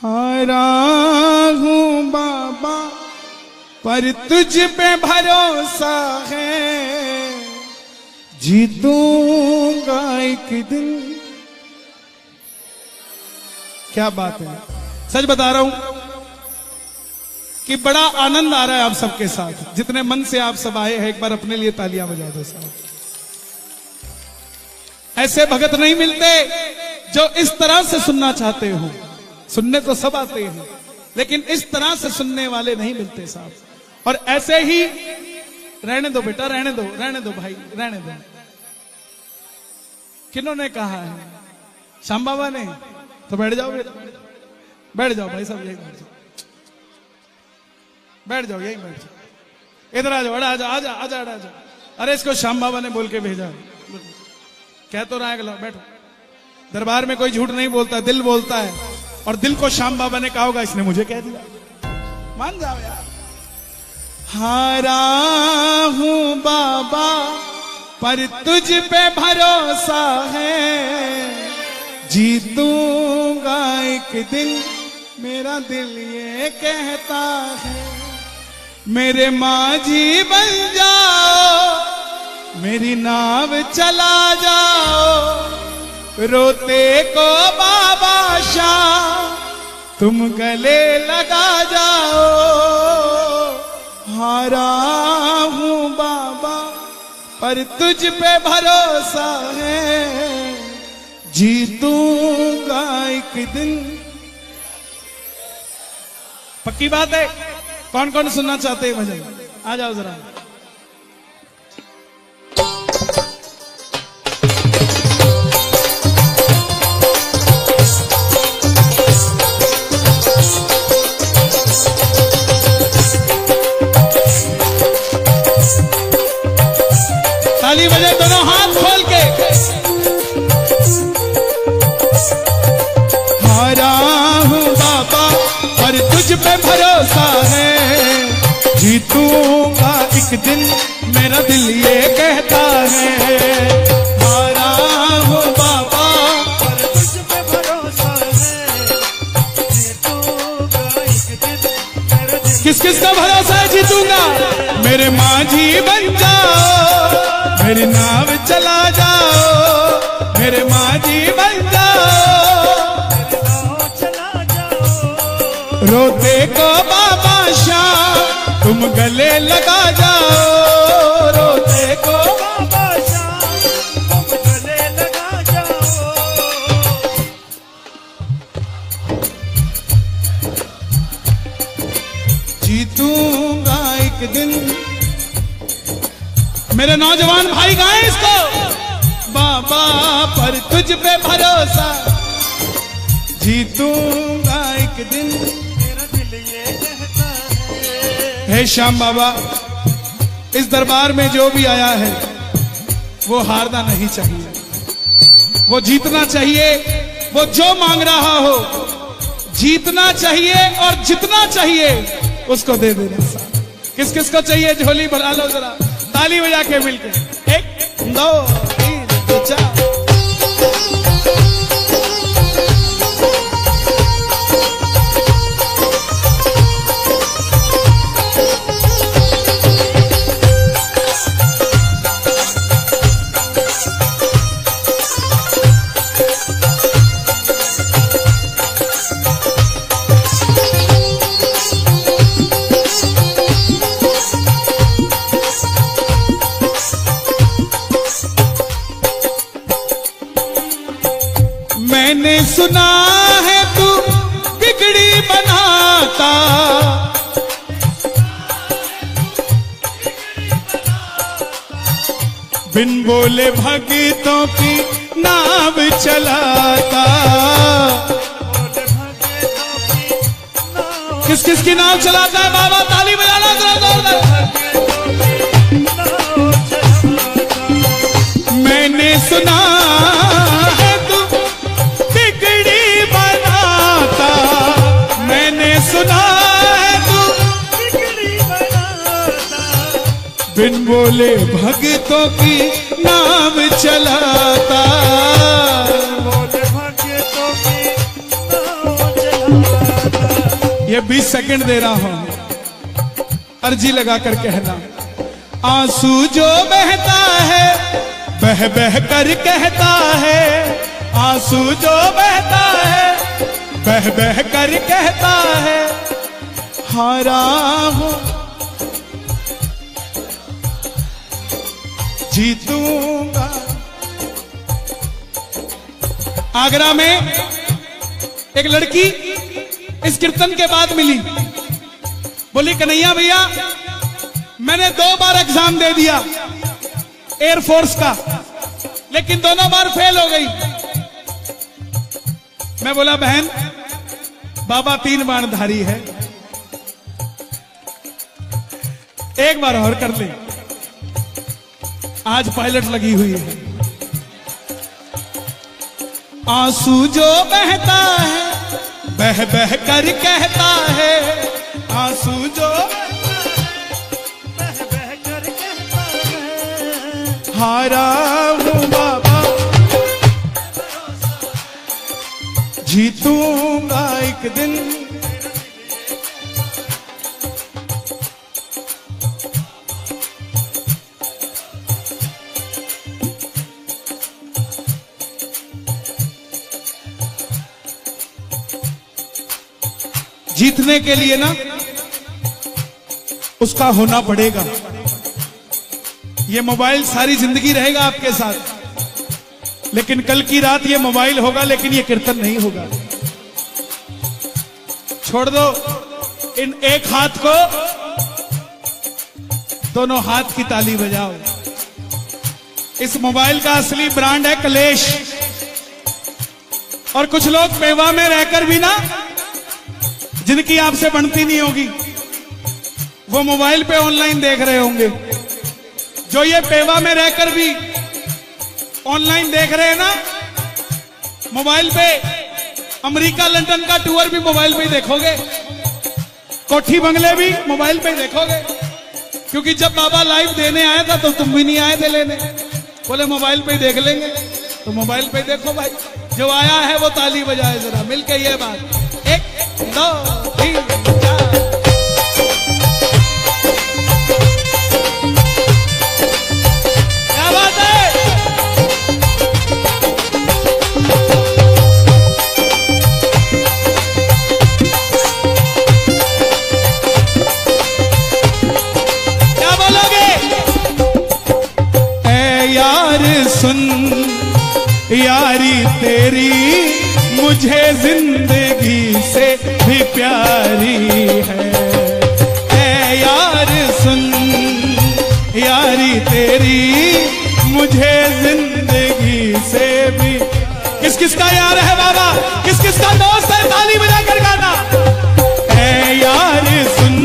हारा हूँ बाबा पर तुझ पे भरोसा है, जीतूंगा एक दिन। क्या बात है, सच बता रहा हूं कि बड़ा आनंद आ रहा है आप सबके साथ। जितने मन से आप सब आए हैं, एक बार अपने लिए तालियां बजा दो साहब। ऐसे भगत नहीं मिलते जो इस तरह से सुनना चाहते हो। सुनने तो सब आते हैं, लेकिन इस तरह से सुनने वाले नहीं मिलते साहब। और ऐसे ही रहने दो बेटा, रहने दो भाई, रहने दो। किन्होंने कहा है? श्याम बाबा ने। तो बैठ जाओ बेटा, बैठ जाओ भाई सब, यही बैठ जाओ, बैठ जाओ, यही बैठ जाओ। इधर आ जाओ, आ जाओ, आ जाओ, आ जाओ, आ जाओ। अरे इसको श्याम बाबा ने बोल के भेजा, कह तो रहा है, बैठो। दरबार में कोई झूठ नहीं बोलता, दिल बोलता है। और दिल को श्याम बाबा ने कहा होगा, इसने मुझे कह दिया। मान जाओ यार। हारा हूं बाबा पर तुझ पे भरोसा है, जीतूंगा एक दिन, मेरा दिल ये कहता है। मेरे माझी बन जाओ, मेरी नाव चला जाओ, रोते को बाबा शाह तुम गले लगा जाओ। हारा हूं बाबा पर तुझ पे भरोसा है, जीतूंगा एक दिन। पक्की बात है। कौन कौन सुनना चाहते हैं भजन? आ जाओ जरा। ताली बजाए दोनों हाथ खोल के। हारा हूं बाबा पर तुझ पे भरोसा है, जीतूंगा एक दिन, मेरा दिल ये कहता है। हारा हूं बाबा पर तुझ पे भरोसा है, जीतूंगा एक दिन, मेरा दिल। किस किस का भरोसा है जीतूंगा? मेरे माझी बन जाओ, मेरी नाव चला जाओ, मेरे माझी बन जाओ, रोते को बाबा शाह तुम गले लगा जाओ, रोते को बाबा शाह तुम गले लगा जाओ। जीतूंगा एक दिन। मेरे नौजवान भाई गाएं इसको। बाबा पर तुझ पे भरोसा, जीतूंगा एक दिन, मेरा दिल ये कहता है। हे श्याम बाबा, इस दरबार में जो भी आया है वो हारना नहीं चाहिए, वो जीतना चाहिए। वो जो मांग रहा हो जीतना चाहिए और जितना चाहिए उसको दे देना। किस किस को चाहिए झोली भरा लो जरा, ताली बजा के मिलके। 1 2 3 4। मैंने सुना है तू बिगड़ी बनाता, बिन बोले भगतों की नाव चलाता। किस किस की नाव चलाता है बाबा? ताली बजाना जरा जोरदार। मैंने सुना है तू बिगड़ी बनाता, मैंने सुना है तू बिगड़ी बनाता, बिन बोले भगतों की नाव चलाता, बोले भगतों की नाव चलाता। ये 20 सेकंड दे रहा हूं, अर्जी लगा कर कहना। आंसू जो बहता है बह बह कर कहता है, आंसू जो बहता है बह बह कर कहता है, हारा हूं जीतूंगा। आगरा में एक लड़की इस कीर्तन के बाद मिली, बोली कन्हैया भैया मैंने 2 बार एग्जाम दे दिया एयरफोर्स का, लेकिन दोनों बार फेल हो गई। मैं बोला बहन बाबा 3 बाणधारी है, एक बार और कर ले, आज पायलट लगी हुई है। आंसू जो बहता है बह बह कर कहता है, आंसू जो बह बह कर कहता है, हारा हूं बाबा जीतूंगा एक दिन। जीतने के लिए ना उसका होना पड़ेगा। ये मोबाइल सारी जिंदगी रहेगा आपके साथ, लेकिन कल की रात ये मोबाइल होगा लेकिन ये कीर्तन नहीं होगा। छोड़ दो इन एक हाथ को, दोनों हाथ की ताली बजाओ। इस मोबाइल का असली ब्रांड है कलेश। और कुछ लोग पेवा में रहकर भी ना, जिनकी आपसे बनती नहीं होगी, वो मोबाइल पे ऑनलाइन देख रहे होंगे। जो ये पेवा में रहकर भी ऑनलाइन देख रहे हैं ना, मोबाइल पे अमेरिका लंदन का टूर भी मोबाइल पे ही देखोगे, कोठी बंगले भी मोबाइल पे ही देखोगे। क्योंकि जब बाबा लाइव देने आया था तो तुम भी नहीं आए थे लेने, बोले मोबाइल पे ही देख लेंगे, तो मोबाइल पे देखो भाई। जो आया है वो ताली बजाए जरा मिलके ये बात। 1 2 3 4। क्या बात है? क्या बोलोगे? ऐ यार सुन यारी तेरी मुझे जिंदगी से भी प्यारी है। ऐ यार सुन यारी तेरी मुझे जिंदगी से भी। किस किस का यार है बाबा, किस किस का दोस्त है, ताली बजाकर गाना। ऐ यार सुन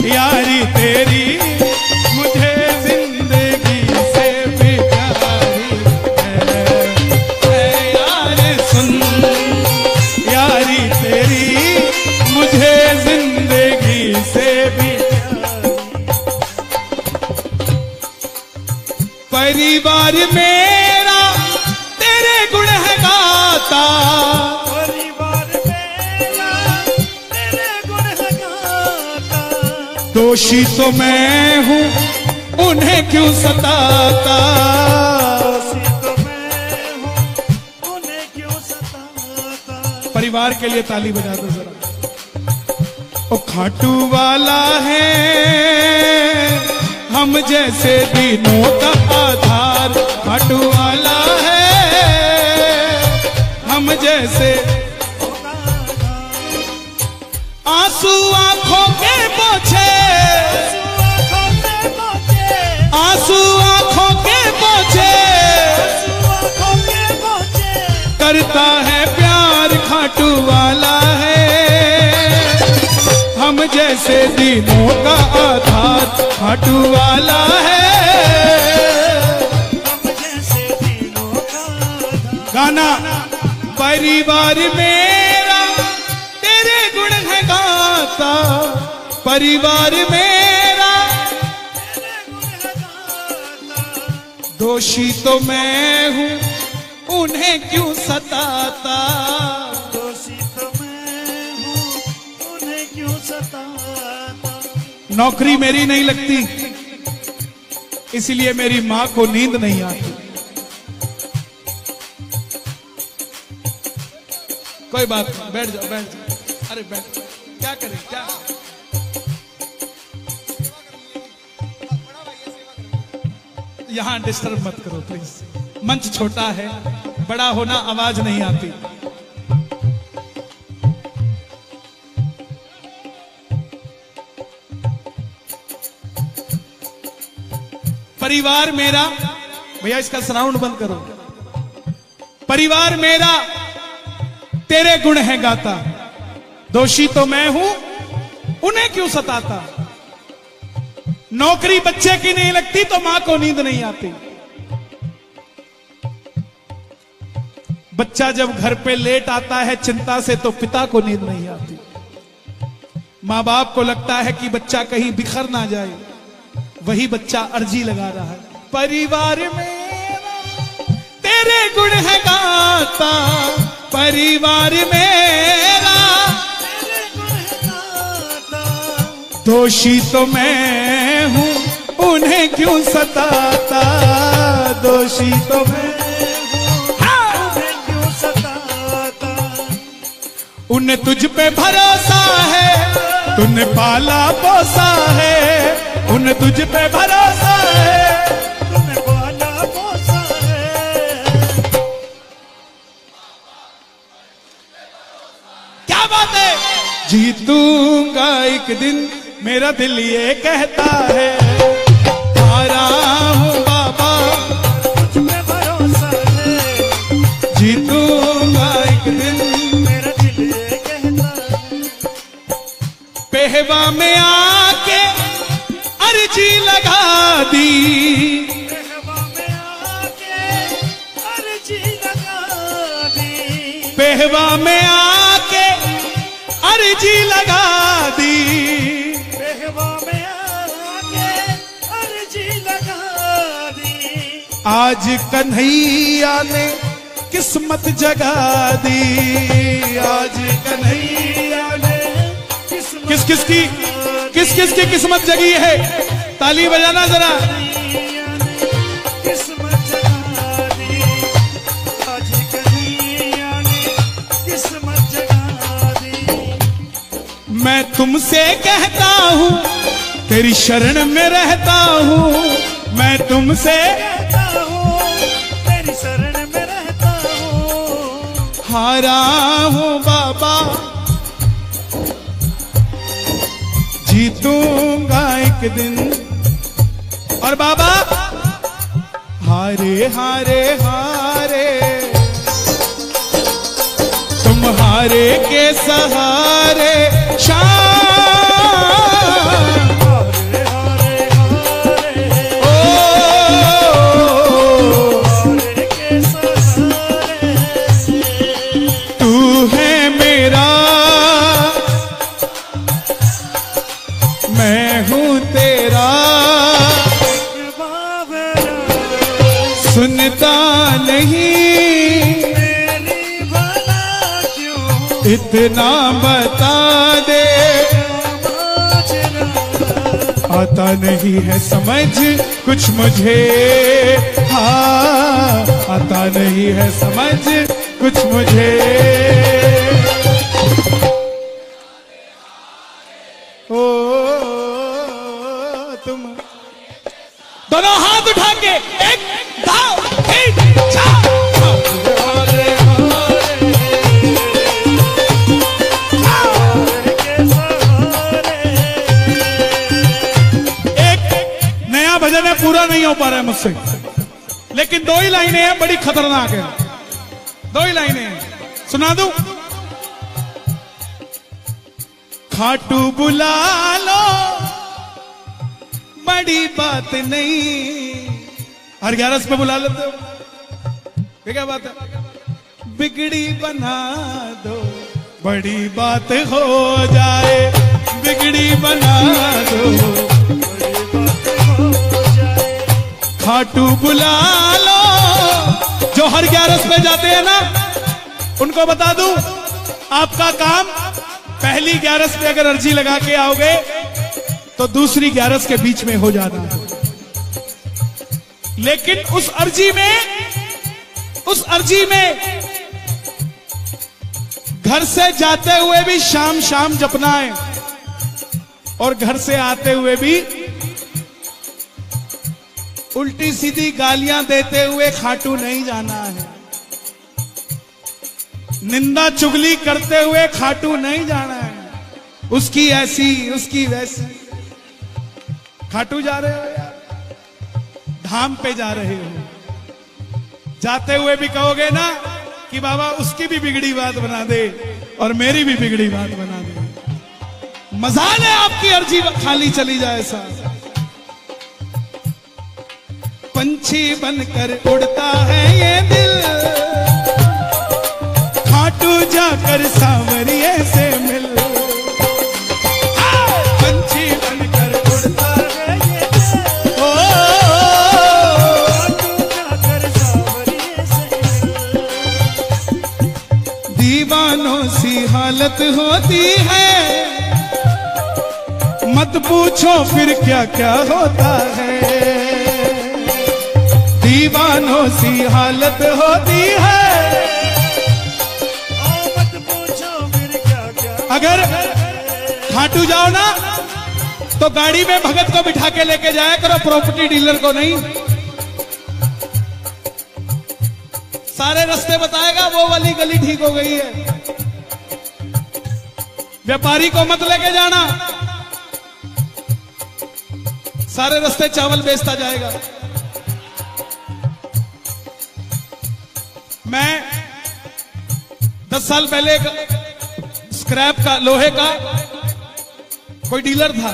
यारी तेरी मुझे जिंदगी से भी प्यारी है। ऐ यार सुन यारी तेरी मुझे जिंदगी से भी। परिवार मेरा तेरे गुण है गाता, परिवार मेरा तेरे गुण है गाता। दोषी तो मैं हूँ उन्हें क्यों सताता, दोषी तो मैं हूँ उन्हें क्यों सताता। परिवार के लिए ताली बजा दो जरा। ओ खाटू वाला है हम जैसे दिनों का आधार, खाटू वाला है हम जैसे। आंसू आंखों के पोछे, आंसू आंखों के पोछे, करता है प्यार खाटू वाला है हम जैसे दिनों का आधार, खाटू वाला है हम जैसे दिनों का आधार। गाना परिवार मेरा तेरे गुण है गाता, परिवार मेरा तेरे गुण है गाता। दोषी तो मैं हूँ उन्हें क्यों सताता, दोषी तो मैं हूँ नौकरी मेरी नहीं लगती, इसलिए मेरी मां को नींद नहीं आती। कोई बात नहीं, बैठ जाओ बैठ जाओ। अरे बैठ, क्या करें क्या? यहां डिस्टर्ब मत करो प्लीज, मंच छोटा है, बड़ा होना आवाज नहीं आती। परिवार मेरा, भैया इसका साउंड बंद करो। परिवार मेरा तेरे गुण है गाता, दोषी तो मैं हूं उन्हें क्यों सताता। नौकरी बच्चे की नहीं लगती तो मां को नींद नहीं आती। बच्चा जब घर पे लेट आता है चिंता से तो पिता को नींद नहीं आती। मां बाप को लगता है कि बच्चा कहीं बिखर ना जाए, वही बच्चा अर्जी लगा रहा है। परिवार मेरा तेरे गुण है गाता, परिवार मेरा तेरे गुण है गाता, दोषी तो मैं हूं उन्हें क्यों सताता। दोषी तो मैं हूं उन्हें क्यों सताता। उन्हें तुझ पे भरोसा है, तूने पाला पोसा है। उन्हें तुझ पे भरोसा है, तूने पाला पोसा है। क्या बात है। जीतूंगा एक दिन मेरा दिल ये कहता है, हारा हूं बाबा तुझ पे भरोसा है। जीतूंगा एक दिन मेरा दिल ये कहता है। पेहवा में आके अर्जी लगा दी, पेहवा में आके अर्जी लगा दी। पेहवा में आके अर्जी लगा दी, पेहवा में आके अर्जी लगा दी। आज कन्हैया ने किस्मत जगा दी, आज कन्हैया ने किस किस की किस्मत जगी है। ताली बजाना जरा। किस्मत जगा दी, आज कन्हैया ने किस्मत जगा दी। मैं तुमसे कहता हूँ तेरी शरण में रहता हूँ, मैं तुमसे कहता हूँ तेरी शरण में रहता हूँ। हारा हूँ बाबा जीतूंगा एक दिन। और बाबा हारे हारे हारे, तुम हारे के सहारे शाम। हारे हारे हारे ओ हारे के सहारे। तू है मेरा मैं हूं तेरा, सुनता नहीं मेरी भला क्यों, इतना बता दे। आता नहीं है समझ कुछ मुझे, हाँ आता नहीं है समझ कुछ मुझे। दोनों हाथ उठा के एक दाव एक नया भजन है, पूरा नहीं हो पा रहा है मुझसे, लेकिन दो ही लाइनें हैं, बड़ी खतरनाक है। दो ही लाइनें हैं, सुना दूं। खाटू बुला लो बड़ी बात नहीं, हर 11 पे बुला लेते हो, ये क्या बात है। बिगड़ी बना दो बड़ी बात हो जाए, बिगड़ी बना दो बड़ी बात हो जाए। खाटू बुला लो, जो हर 11 पे जाते हैं ना, उनको बता दूं आपका काम पहली 11 पे अगर अर्जी लगा के आओगे तो दूसरी 11 के बीच में हो जाना है। लेकिन उस अर्जी में घर से जाते हुए भी शाम शाम जपना है और घर से आते हुए भी उल्टी सीधी गालियां देते हुए खाटू नहीं जाना है। निंदा चुगली करते हुए खाटू नहीं जाना है। उसकी ऐसी उसकी वैसी। खाटू जा रहे हो यार, धाम पे जा रहे हो, जाते हुए भी कहोगे ना कि बाबा उसकी भी बिगड़ी बात बना दे और मेरी भी बिगड़ी बात बना दे। मजाल है आपकी अर्जी खाली चली जाए साहब। पंछी बनकर उड़ता है ये दिल, खाटू जाकर सांवरिये से मिल। पंछी बनकर उड़ता है ये दिल, ओ खाटू जाकर सांवरिये से मिल। दीवानों सी हालत होती है, मत पूछो फिर क्या क्या होता है। दीवानों सी हालत होती है, मत पूछो फिर क्या क्या। अगर खाटू जाओ ना तो गाड़ी में भगत को बिठा के लेके जाया करो, प्रॉपर्टी डीलर को नहीं। सारे रास्ते बताएगा, वो वाली गली ठीक हो गई है। व्यापारी को मत लेके जाना, सारे रास्ते चावल बेचता जाएगा। मैं 10 साल पहले स्क्रैप का, लोहे का कोई डीलर था।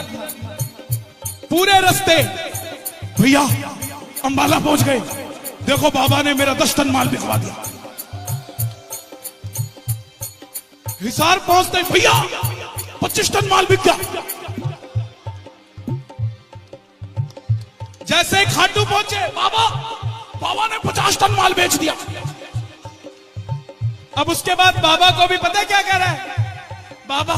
पूरे रास्ते भैया अंबाला पहुंच गए, देखो बाबा ने मेरा 10 टन माल बिकवा दिया। हिसार पहुंचते भैया 25 टन माल बिक गया। जैसे खाटू पहुंचे, बाबा ने 50 टन माल बेच दिया। अब उसके बाद बाबा को भी पता क्या कह रहा है, बाबा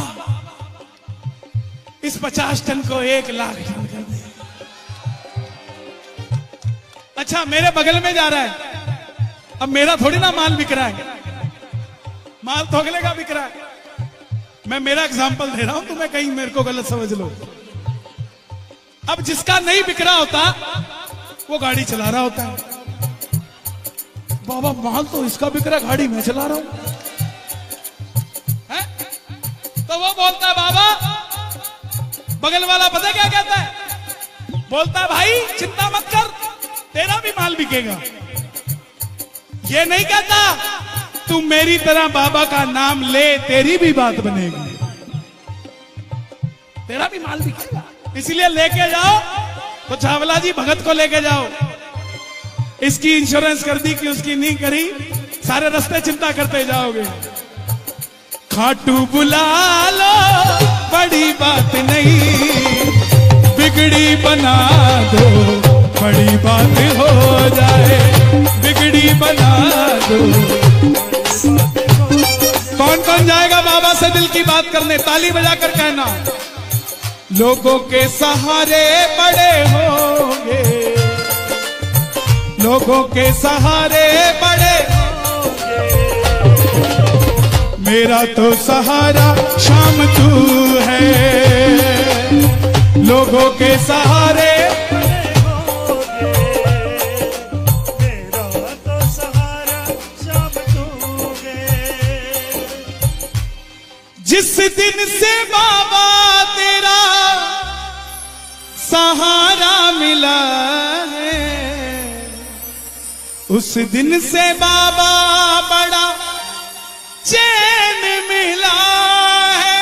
इस 50 टन को 1 लाख टन कर दे। अच्छा मेरे बगल में जा रहा है, अब मेरा थोड़ी ना माल बिक रहा है, माल तो अगले का बिक रहा है। मैं मेरा एग्जांपल दे रहा हूं, तुम्हें कहीं मेरे को गलत समझ लो। अब जिसका नहीं बिक रहा होता वो गाड़ी चला रहा होता है, बाबा माल तो इसका बिक रहा, गाड़ी मैं चला रहा हूं है? तो वो बोलता है बाबा, बगल वाला पता क्या कहता है, बोलता है भाई चिंता मत कर, तेरा भी माल बिकेगा। ये नहीं कहता तू मेरी तरह बाबा का नाम ले, तेरी भी बात बनेगी, तेरा भी माल बिकेगा। इसलिए लेके जाओ तो चावला जी भगत को लेके जाओ। इसकी इंश्योरेंस कर दी कि उसकी नहीं करी, सारे रास्ते चिंता करते जाओगे। खाटू बुला लो बड़ी बात नहीं, बिगड़ी बना दो बड़ी बात हो जाए, बिगड़ी बना दो। कौन कौन जाएगा बाबा से दिल की बात करने? ताली बजाकर कहना, लोगों के सहारे बड़े होंगे, लोगों के सहारे बड़े होंगे, मेरा तो सहारा शाम तू है। लोगों के सहारे बड़े होंगे, मेरा तो सहारा शाम तू है। जिस दिन से बाबा तेरा सहारा मिला है, उस दिन से बाबा बड़ा चैन मिला है।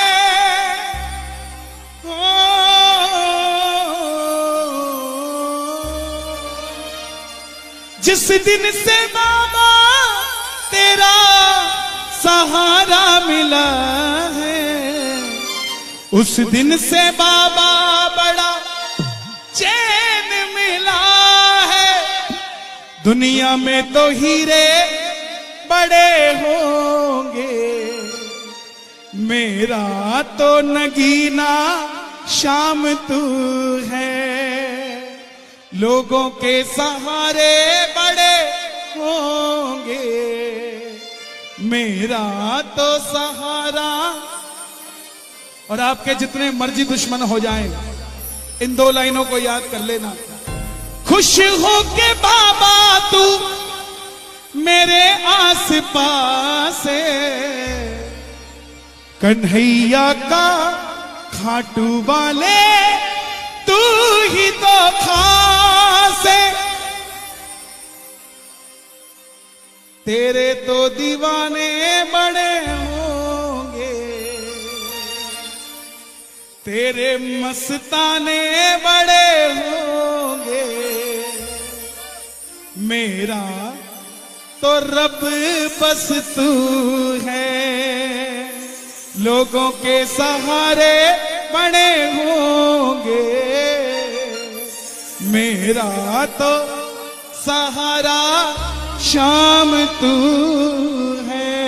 जिस दिन से बाबा तेरा सहारा मिला है, उस दिन से बाबा बड़ा चैन मिला है। दुनिया में तो हीरे बड़े होंगे, मेरा तो नगीना शाम तू है। लोगों के सहारे बड़े होंगे, मेरा तो सहारा। और आपके जितने मर्जी दुश्मन हो जाएं, इन 2 लाइनों को याद कर लेना। खुश हो के बाबा तू मेरे आस पास, कन्हैया का खाटू वाले तू ही तो खास है। तेरे तो दीवाने बड़े होंगे, तेरे मस्ताने बड़े होंगे, मेरा तो रब बस तू है। लोगों के सहारे बड़े होंगे, मेरा तो सहारा शाम तू है।